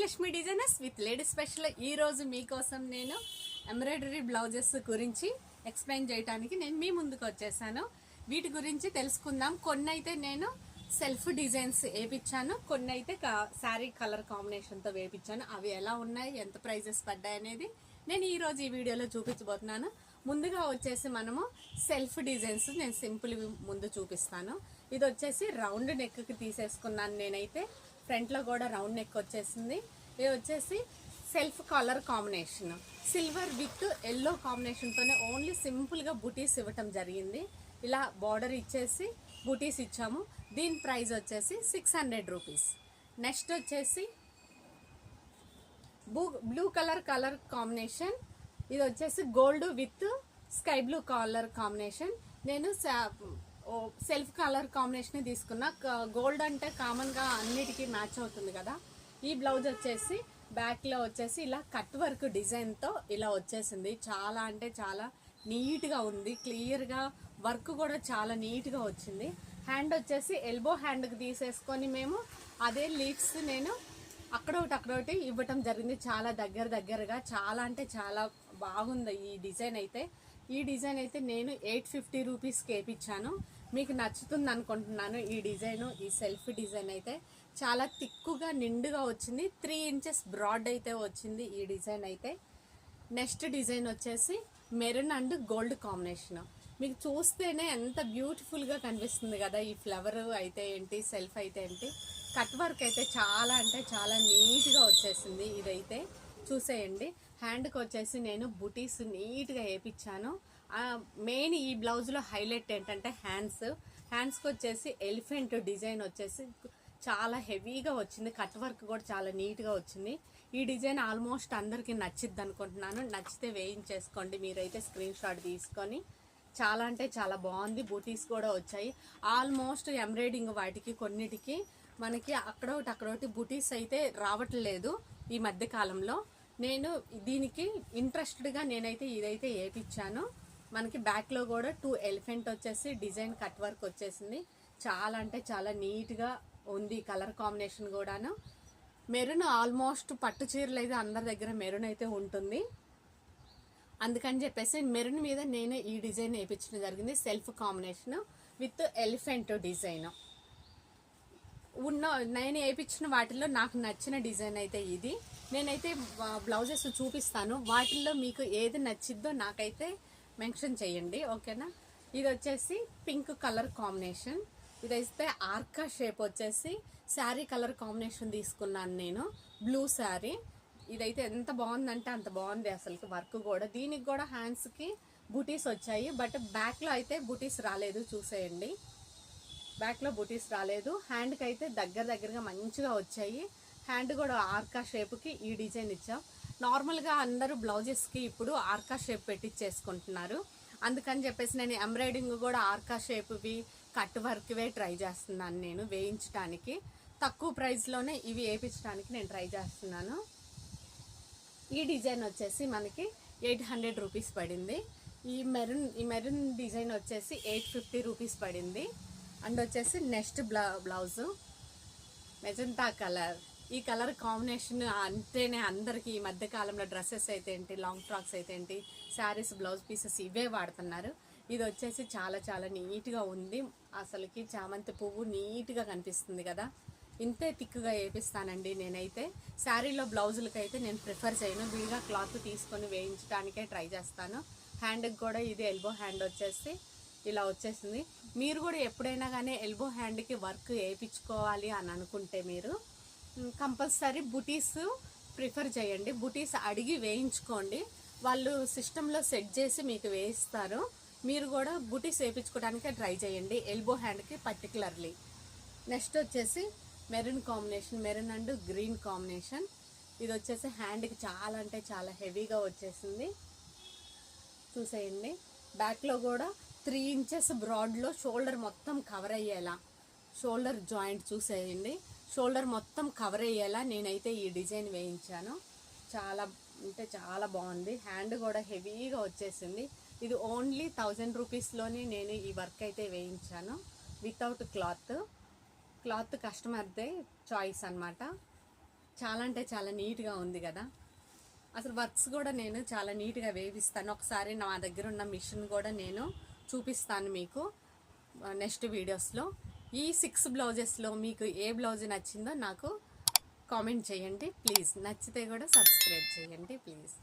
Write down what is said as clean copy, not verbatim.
Srilakshmi designers with ladies special. ఈ రోజు మీకోసం నేను ఎంబ్రాయిడరీ బ్లౌజెస్ గురించి ఎక్స్ప్లెయిన్ చేయడానికి నేను మీ ముందుకు వచ్చేసాను. వీటి గురించి తెలుసుకుందాం. కొన్ని అయితే నేను సెల్ఫ్ డిజైన్స్ వేయించాను, కొన్ని అయితే శారీ కలర్ కాంబినేషన్తో వేయించాను. అవి ఎలా ఉన్నాయి, ఎంత ప్రైజెస్ పడ్డాయి అనేది నేను ఈరోజు ఈ వీడియోలో చూపించబోతున్నాను. ముందుగా వచ్చేసి మనము సెల్ఫ్ డిజైన్స్ నేను సింపుల్ ముందు చూపిస్తాను. ఇది వచ్చేసి రౌండ్ నెక్కి తీసేసుకున్నాను నేనైతే. ఫ్రంట్లో కూడా రౌండ్ నెక్ వచ్చేసింది. ఇది వచ్చేసి self colour combination, silver with yellow కాంబినేషన్తోనే ఓన్లీ సింపుల్గా బుటీస్ ఇవ్వటం జరిగింది. ఇలా బార్డర్ ఇచ్చేసి బుటీస్ ఇచ్చాము. దీని ప్రైస్ వచ్చేసి 600 రూపీస్. నెక్స్ట్ వచ్చేసి బ్లూ కలర్ కాంబినేషన్. ఇది వచ్చేసి gold with sky blue colour combination. నేను సెల్ఫ్ కలర్ కాంబినేషన్ తీసుకున్నా. గోల్డ్ అంటే కామన్గా అన్నిటికీ మ్యాచ్ అవుతుంది కదా. ఈ బ్లౌజ్ వచ్చేసి బ్యాక్లో వచ్చేసి ఇలా కట్ వర్క్ డిజైన్తో ఇలా వచ్చేసింది. చాలా అంటే చాలా నీట్గా ఉంది, క్లియర్గా వర్క్ కూడా చాలా నీట్గా వచ్చింది. హ్యాండ్ వచ్చేసి ఎల్బో హ్యాండ్కి తీసేసుకొని మేము అదే లీవ్స్ నేను అక్కడొకటి ఇవ్వటం జరిగింది. చాలా దగ్గరగా చాలా అంటే చాలా బాగుంది ఈ డిజైన్ అయితే. ఈ డిజైన్ అయితే నేను 850 రూపీస్కి వేయించాను. మీకు నచ్చుతుంది అనుకుంటున్నాను. ఈ డిజైన్, ఈ సెల్ఫ్ డిజైన్ అయితే చాలా థిక్గా నిండుగా వచ్చింది. 3 ఇంచెస్ బ్రాడ్ అయితే వచ్చింది ఈ డిజైన్ అయితే. నెక్స్ట్ డిజైన్ వచ్చేసి మెరూన్ అండ్ గోల్డ్ కాంబినేషన్. మీకు చూస్తేనే ఎంత బ్యూటిఫుల్గా కనిపిస్తుంది కదా. ఈ ఫ్లవర్ అయితే ఏంటి, సెల్ఫ్ అయితే ఏంటి, కట్ వర్క్ అయితే చాలా అంటే చాలా నీట్గా వచ్చేసింది. ఇదైతే చూసేయండి. హ్యాండ్కి వచ్చేసి నేను బుటీస్ నీట్గా వేయించాను. మెయిన్ ఈ బ్లౌజ్లో హైలైట్ ఏంటంటే హ్యాండ్స్కి వచ్చేసి ఎలిఫెంట్ డిజైన్ వచ్చేసి చాలా హెవీగా వచ్చింది. కట్ వర్క్ కూడా చాలా నీట్గా వచ్చింది. ఈ డిజైన్ ఆల్మోస్ట్ అందరికీ నచ్చిద్ది అనుకుంటున్నాను. నచ్చితే వేయించేసుకోండి మీరైతే స్క్రీన్ షాట్ తీసుకొని. చాలా అంటే చాలా బాగుంది. బూటీస్ కూడా వచ్చాయి. ఆల్మోస్ట్ ఎంబ్రాయిడింగ్ వాటికి కొన్నిటికి మనకి అక్కడొకటి బూటీస్ అయితే రావట్లేదు ఈ మధ్య కాలంలో. నేను దీనికి ఇంట్రెస్టెడ్గా నేనైతే ఇదైతే వేయించాను. మనకి బ్యాక్లో కూడా 2 ఎలిఫెంట్ వచ్చేసి డిజైన్ కట్ వర్క్ వచ్చేసింది. చాలా అంటే చాలా నీట్గా ఉంది కలర్ కాంబినేషన్ కూడాను. మెరూన్ ఆల్మోస్ట్ పట్టు చీరలు అయితే అందరి దగ్గర మెరూన్ అయితే ఉంటుంది. అందుకని చెప్పేసి మెరూన్ మీద నేను ఈ డిజైన్ వేయించడం జరిగింది. Self combination with elephant design నేను వేయించిన వాటిల్లో నాకు నచ్చిన డిజైన్ అయితే ఇది. నేనైతే బ్లౌజెస్ చూపిస్తాను. వాటిల్లో మీకు ఏది నచ్చిద్దో నాకైతే మెన్షన్ చేయండి, ఓకేనా. ఇది వచ్చేసి పింక్ కలర్ కాంబినేషన్. ఇదైతే ఆర్కా షేప్ వచ్చేసి శారీ కలర్ కాంబినేషన్ తీసుకున్నాను నేను. బ్లూ శారీ. ఇదైతే ఎంత బాగుందంటే అంత బాగుంది అసలు. వర్క్ కూడా దీనికి కూడా హ్యాండ్స్కి బూటీస్ వచ్చాయి. బట్ బ్యాక్లో అయితే బూటీస్ రాలేదు. చూసేయండి, బ్యాక్లో బూటీస్ రాలేదు. హ్యాండ్కి అయితే దగ్గరగా మంచిగా వచ్చాయి. హ్యాండ్ కూడా ఆర్కా షేప్కి ఈ డిజైన్ ఇచ్చాం. నార్మల్గా అందరూ బ్లౌజెస్కి ఇప్పుడు ఆర్కా షేప్ పెట్టించేసుకుంటున్నారు. అందుకని చెప్పేసి నేను ఎంబ్రాయిడింగ్ కూడా ఆర్కా షేప్వి కట్ వర్క్వే ట్రై చేస్తున్నాను నేను వేయించడానికి. తక్కువ ప్రైస్లోనే ఇవి వేయించడానికి నేను ట్రై చేస్తున్నాను. ఈ డిజైన్ వచ్చేసి మనకి 800 రూపీస్ పడింది. ఈ మెరూన్ డిజైన్ వచ్చేసి 850 రూపీస్ పడింది. అండ్ వచ్చేసి నెక్స్ట్ బ్లౌజు మెజంతా కలర్. ఈ కలర్ కాంబినేషన్ అంటేనే అందరికీ ఈ మధ్య కాలంలో డ్రెస్సెస్ అయితే ఏంటి, లాంగ్ ఫ్రాక్స్ అయితే ఏంటి, శారీస్, బ్లౌజ్ పీసెస్ ఇవే వాడుతున్నారు. ఇది వచ్చేసి చాలా చాలా నీట్గా ఉంది. అసలుకి చామంతి పువ్వు నీట్గా కనిపిస్తుంది కదా. ఇంతే థిక్గా వేపిస్తానండి నేనైతే. శారీలో బ్లౌజులకి అయితే నేను ప్రిఫర్ చేయను. విడిగా క్లాత్ తీసుకొని వేయించడానికే ట్రై చేస్తాను. హ్యాండ్కి కూడా ఇది ఎల్బో హ్యాండ్ వచ్చేసి ఇలా వచ్చేసింది. మీరు కూడా ఎప్పుడైనా కానీ ఎల్బో హ్యాండ్కి వర్క్ వేయించుకోవాలి అని అనుకుంటే మీరు కంపల్సరీ బుటీస్ ప్రిఫర్ చేయండి. బుటీస్ అడిగి వేయించుకోండి. వాళ్ళు సిస్టంలో సెట్ చేసి మీకు వేయిస్తారు. మీరు కూడా బుటీస్ వేయించుకోవడానికే ట్రై చేయండి, ఎల్బో హ్యాండ్కి పర్టికులర్లీ. నెక్స్ట్ వచ్చేసి maroon combination, maroon and green combination. ఇది వచ్చేసి హ్యాండ్కి చాలా అంటే చాలా హెవీగా వచ్చేసింది. చూసేయండి. బ్యాక్లో కూడా 3 ఇంచెస్ బ్రాడ్లో షోల్డర్ మొత్తం కవర్ అయ్యేలా, షోల్డర్ జాయింట్ చూసేయండి, షోల్డర్ మొత్తం కవర్ అయ్యేలా నేనైతే ఈ డిజైన్ వేయించాను. చాలా అంటే చాలా బాగుంది. హ్యాండ్ కూడా హెవీగా వచ్చేసింది. ఇది ఓన్లీ 1000 రూపీస్లోనే నేను ఈ వర్క్ అయితే వేయించాను వితౌట్ క్లాత్ కస్టమర్దే చాయిస్ అనమాట. చాలా అంటే చాలా నీట్గా ఉంది కదా. అసలు వర్క్స్ కూడా నేను చాలా నీట్గా వేపిస్తాను. ఒకసారి నా దగ్గర ఉన్న మిషన్ కూడా నేను చూపిస్తాను మీకు నెక్స్ట్ వీడియోస్లో. ఈ 6 బ్లౌజెస్లో మీకు ఏ బ్లౌజ్ నచ్చిందో నాకు కామెంట్ చేయండి ప్లీజ్. నచ్చితే కూడా సబ్స్క్రైబ్ చేయండి ప్లీజ్.